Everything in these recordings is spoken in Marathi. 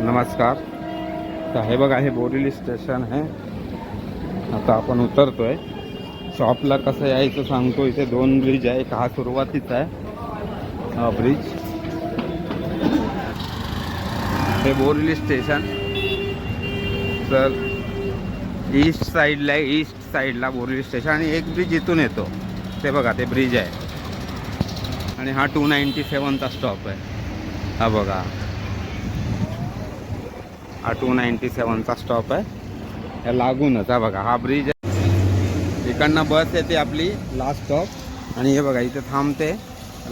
नमस्कार. तर हे बघा, हे बोरिवली स्टेशन आहे. आता आपण उतरतोय. शॉपला कसं यायचं सांगतो. इथे 2 ब्रिज आहे. एक हा सुरुवातीचा आहे हा ब्रिज. हे बोरिवली स्टेशन तर ईस्ट साईडला बोरिवली स्टेशन आणि एक ब्रिज इथून येतो. ते बघा, ते ब्रिज आहे. आणि हा 297चा स्टॉप आहे. हा बघा, हा 297चा स्टॉप आहे. या लागूनच हा बघा, हा ब्रिज आहे. इकडनं बस येते आपली लास्ट स्टॉप. आणि हे बघा, इथे थांबते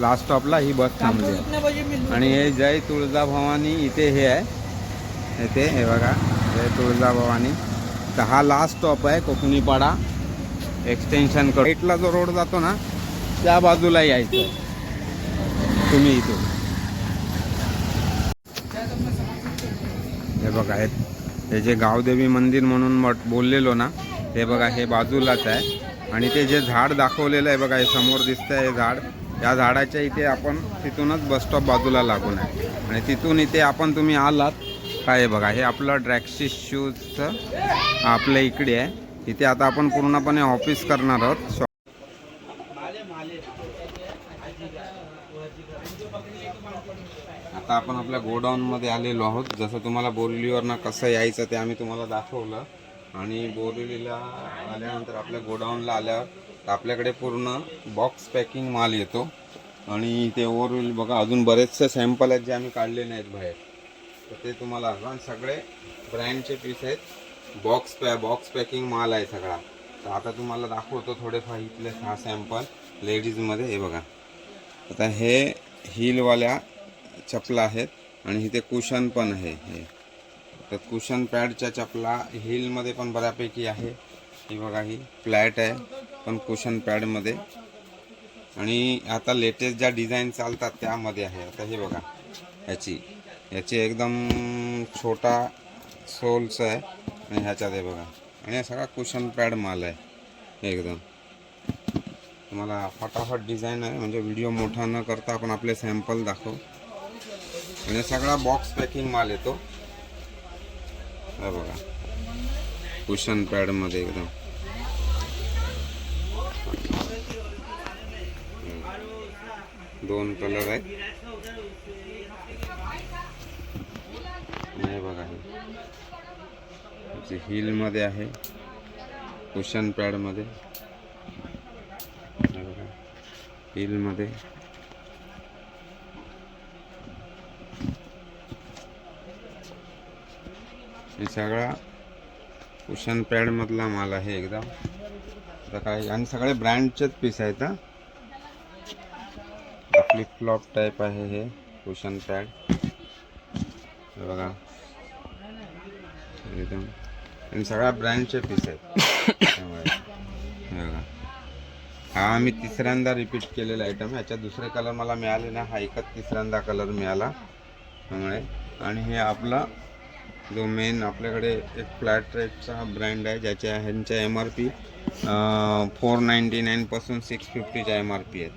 लास्ट स्टॉपला ही बस थांबते. आणि हे जय तुळजाभवानी इथे हे आहे. इथे हे बघा, जय तुळजाभवानी. तर हा लास्ट स्टॉप आहे कोकणीपाडा एक्सटेन्शन कडे. राईटला जो रोड जातो ना त्या बाजूला यायचं तुम्ही इथून. हे बघा, हे जे गावदेवी मंदिर म्हणून बोललेलो ना, हे बघा, हे बाजूलाच आहे. आणि ते जे झाड दाखवलेलं आहे बघा, हे समोर दिसतंय हे झाड. या झाडाच्या इथे आपण तिथूनच बसस्टॉप बाजूला लागून आहे. आणि तिथून इथे आपण तुम्ही आलात काय, हे बघा, हे आपलं ड्रॅक्सिस शूजचं आपल्या इकडे आहे. इथे आता आपण पूर्णपणे ऑफिस करणार आहोत. आता आपण आपल्या गोडाऊनमध्ये आलेलो आहोत. जसं तुम्हाला बोरिवलीवरनं कसं यायचं ते आम्ही तुम्हाला दाखवलं. आणि बोरिवलीला आल्यानंतर आपल्या गोडाऊनला आल्यावर आपल्याकडे पूर्ण बॉक्स पॅकिंग माल येतो. आणि ते ओव्हरऑल बघा, अजून बरेचसे सॅम्पल आहेत जे आम्ही काढले नाहीत बाहेर. तर ते तुम्हाला अजून सगळे ब्रँडचे पीस आहेत. बॉक्स पॅकिंग माल आहे सगळा. तर आता तुम्हाला दाखवतो थोडेफार इथले 6 सॅम्पल लेडीजमध्ये. हे बघा, आता हे हिलवाल्या चपला आहेत. आणि इथे कुशन पण आहे. हे तर कुशन पॅडच्या चपला हिलमध्ये पण बऱ्यापैकी आहे. ही बघा, ही फ्लॅट आहे पण कुशन पॅडमध्ये. आणि आता लेटेस्ट ज्या डिझाईन चालतात त्यामध्ये आहे. आता हे बघा, याची एकदम छोटा सोल्स आहे. आणि ह्याच्यात हे बघा, आणि सगळा कुशन पॅड माल आहे एकदम. तुम्हाला फटाफट डिझाईन आहे, म्हणजे व्हिडिओ मोठा न करता आपण आपले सॅम्पल दाखवू. म्हणजे सगळा बॉक्स पॅकिंग माल येतो. हा बघा, कुशन पॅडमध्ये एकदम. दोन कलर आहेत. हे बघा, हे हिलमध्ये आहे, कुशन पॅडमध्ये. हिलमध्ये हे सगळा कुशन पॅड मधला माल आहे एकदम. आता काय, आणि सगळे ब्रँडचेच पीस आहेत. फ्लिप फ्लॉप टाईप आहे हे कुशन पॅड. हे बघा एकदम, आणि सगळ्या ब्रँडचे पीस आहेत. हे बघा, हा आम्ही तिसऱ्यांदा रिपीट केलेला आयटम. ह्याच्यात दुसरे कलर मला मिळाले ना, हा एकच तिसऱ्यांदा कलर मिळाला त्यामुळे. आणि हे आपला जो मेन आपल्याकडे एक फ्लॅट रेटचा ब्रँड आहे, ज्याच्या ह्यांच्या MRP 499 पासून 650च्या MRP आहेत.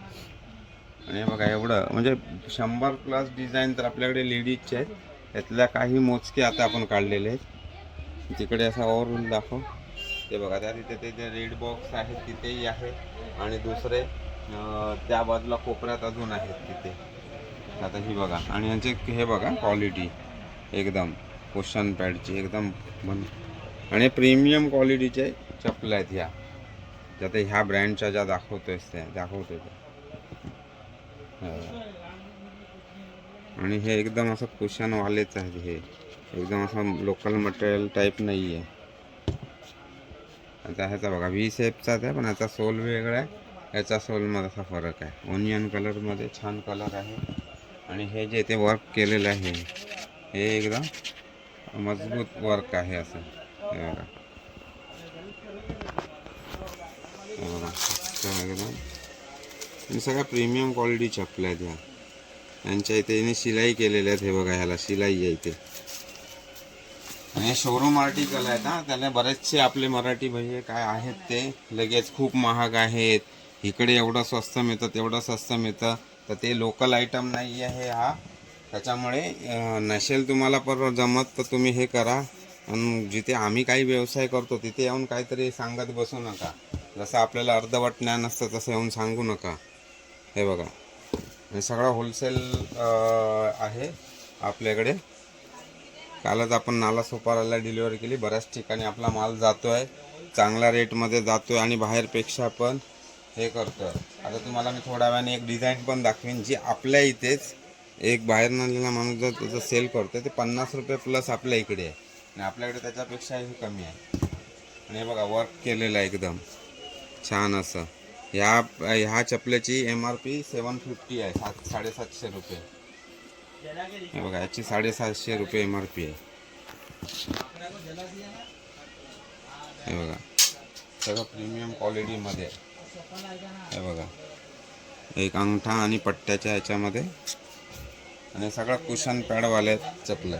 आणि बघा, एवढं म्हणजे 100+ डिझाईन तर आपल्याकडे लेडीजचे आहेत. यातल्या काही मोजके आता आपण काढलेले आहेत. तिकडे असा ओव्हरऑल दाखव. ते बघा, त्या तिथे ते रेड बॉक्स आहेत तिथेही आहे. आणि दुसरे त्या बाजूला कोपऱ्यात अजून आहेत तिथे. आता ही बघा, आणि यांचे हे बघा क्वालिटी एकदम कुशन पॅडची एकदम आणि प्रीमियम क्वालिटीचे चपल्या आहेत ह्या. ज्यात ह्या ब्रँडच्या ज्या दाखवतोय त्या. आणि हे एकदम असं कुशनवालेच आहे. हे एकदम असं लोकल मटेरियल टाईप नाही आहे. आता ह्याचा बघा, V शेपचाच आहे पण ह्याचा सोल वेगळा आहे. याचा सोलमध्ये असा फरक आहे. ओनियन कलरमध्ये छान कलर आहे. आणि हे जे ते वर्क केलेलं आहे हे एकदम मजबूत वर्क आहे असं. हे बघा, एकदम. आणि सगळ्या प्रीमियम क्वालिटी चपल्या आहेत ह्या. यांच्या इथे शिलाई केलेल्या आहेत. हे बघा, ह्याला शिलाई आहे इथे. आणि शोरूम आर्टिकल आहेत. त्याला बरेचसे आपले मराठी भैया काय आहेत ते लगेच खूप महाग आहेत, इकडे एवढं स्वस्त मिळतं तेवढं स्वस्त मिळतं. तर ते लोकल आयटम नाही आहे. हा त्याच्यामुळे नसेल तुम्हाला पर जमत तर तुम्ही हे करा. आणि जिथे आम्ही काही व्यवसाय करतो तिथे येऊन काहीतरी सांगत बसू नका. जसं आपल्याला अर्धवट ज्ञान असतं तसं येऊन सांगू नका. हे बघा, हे सगळं होलसेल आहे आपल्याकडे. कालच आपण नालासोपाराला डिलिव्हरी केली. बऱ्याच ठिकाणी आपला माल जातो आहे, चांगल्या रेटमध्ये जातो आहे आणि बाहेरपेक्षा पण हे करतो आहे. आता तुम्हाला मी थोड्या वेळाने एक डिझाईन पण दाखवेन जी आपल्या इथेच एक बाहेर आलेला माणूस जर त्याचं सेल करतो ते 50 रुपये प्लस आपल्या इकडे आहे आणि आपल्याकडे त्याच्यापेक्षाही कमी आहे. आणि हे बघा, वर्क केलेलं आहे एकदम छान असं. ह्या चपल्याची MRP 750 आहे, 750 रुपये. हे बघा, याची 750 रुपये MRP आहे. हे बघा, सगळं प्रीमियम क्वालिटीमध्ये आहे. हे बघा, एक अंगठा आणि पट्ट्याच्या ह्याच्यामध्ये, आणि सगळं कुशन पॅडवाले चपलं.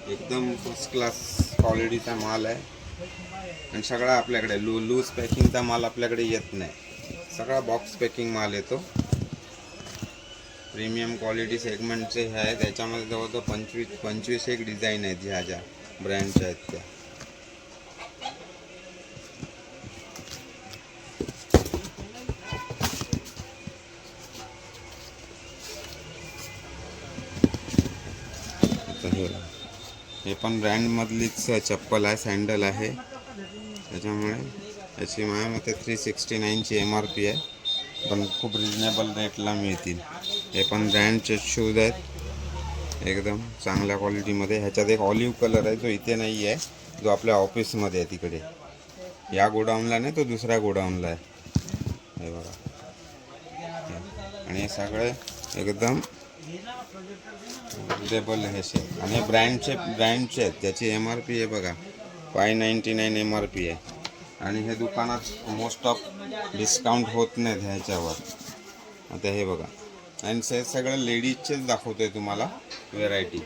एकदम फर्स्ट क्लास क्वालिटीचा माल आहे आणि सगळा आपल्याकडे लूज पॅकिंगचा माल आपल्याकडे येत नाही. सगळा बॉक्स पॅकिंग माल येतो. प्रीमियम क्वालिटी सेगमेंटचे हे आहे. त्याच्यामध्ये जवळजवळ 25 एक डिझाईन आहेत ह्या ज्या ब्रँडच्या आहेत त्या. हे पण ब्रँडमधलीच चप्पल आहे, सँडल आहे. त्याच्यामुळे याची माझ्या मते 369ची MRP आहे, पण खूप रिजनेबल रेटला मिळतील. हे पण ब्रँडचे शूज आहेत एकदम चांगल्या क्वालिटीमध्ये. ह्याच्यात एक ऑलिव्ह कलर आहे जो इथे नाही आहे, जो आपल्या ऑफिसमध्ये आहे तिकडे. या गोडाऊनला नाही, तो दुसऱ्या गोडाऊनला आहे. हे बघा, आणि हे सगळे एकदम रिजनेबल हे शे. आणि हे ब्रँडचे आहेत. त्याची MRP आहे बघा 599 MRP आहे. आणि हे दुकानात मोस्ट ऑफ डिस्काउंट होत नाहीत ह्याच्यावर. आता हे बघा, आणि सगळं लेडीजचेच दाखवतोय तुम्हाला व्हेरायटी.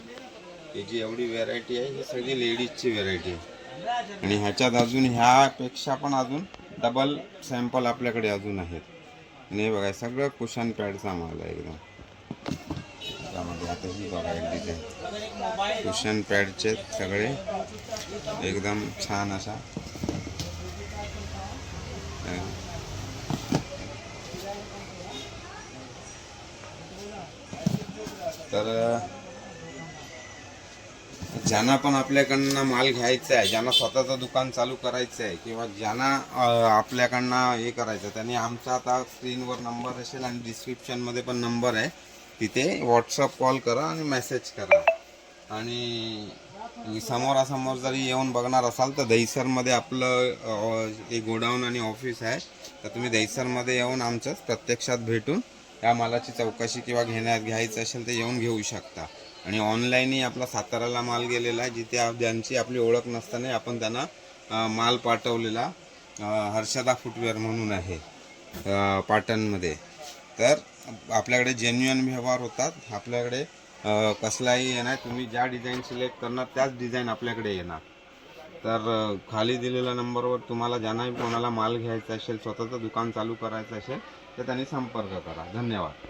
ही जी एवढी व्हेरायटी आहे ही सगळी लेडीजची व्हेरायटी आहे. आणि ह्याच्यात अजून ह्यापेक्षा पण अजून डबल सॅम्पल आपल्याकडे अजून आहेत. आणि हे बघा, सगळं कुशन पॅडचा माल आहे एकदम. त्यामध्ये आता ही बघा एक डिझाईन, कुशन पॅडचे सगळे एकदम छान अशा. तर ज्यांना पण आपल्याकडनं माल घ्यायचा आहे, ज्यांना स्वतःचं दुकान चालू करायचं आहे, किंवा ज्यांना आपल्याकडनं हे करायचं, त्यांनी आमचा आता स्क्रीनवर नंबर असेल आणि डिस्क्रिप्शनमध्ये पण नंबर आहे, तिथे व्हॉट्सअप कॉल करा आणि मेसेज करा. आणि समोरासमोर जरी येऊन बघणार असाल तर दहिसरमध्ये आपलं एक गोडाऊन आणि ऑफिस आहे. तर तुम्ही दहिसरमध्ये येऊन आमचं प्रत्यक्षात भेटून या मालाची चौकशी किंवा घ्यायचं असेल तर येऊन घेऊ शकता. आणि ऑनलाईनही आपला साताराला माल गेलेला आहे, जिथे ज्यांची आपली ओळख नसताना आपण त्यांना माल पाठवलेला. हर्षदा फुटवेअर म्हणून आहे पाटणमध्ये. तर आपल्याकडे जेन्युइन व्यवहार होतात. आपल्याकडे कसलाही येणार, तुम्ही ज्या डिझाईन सिलेक्ट करणार त्याच डिझाईन आपल्याकडे येणार. तर खाली दिलेल्या नंबरवर तुम्हाला ज्यांनाही कोणाला माल घ्यायचा असेल, स्वतःचं दुकान चालू करायचं असेल तर त्यांनी संपर्क करा. धन्यवाद.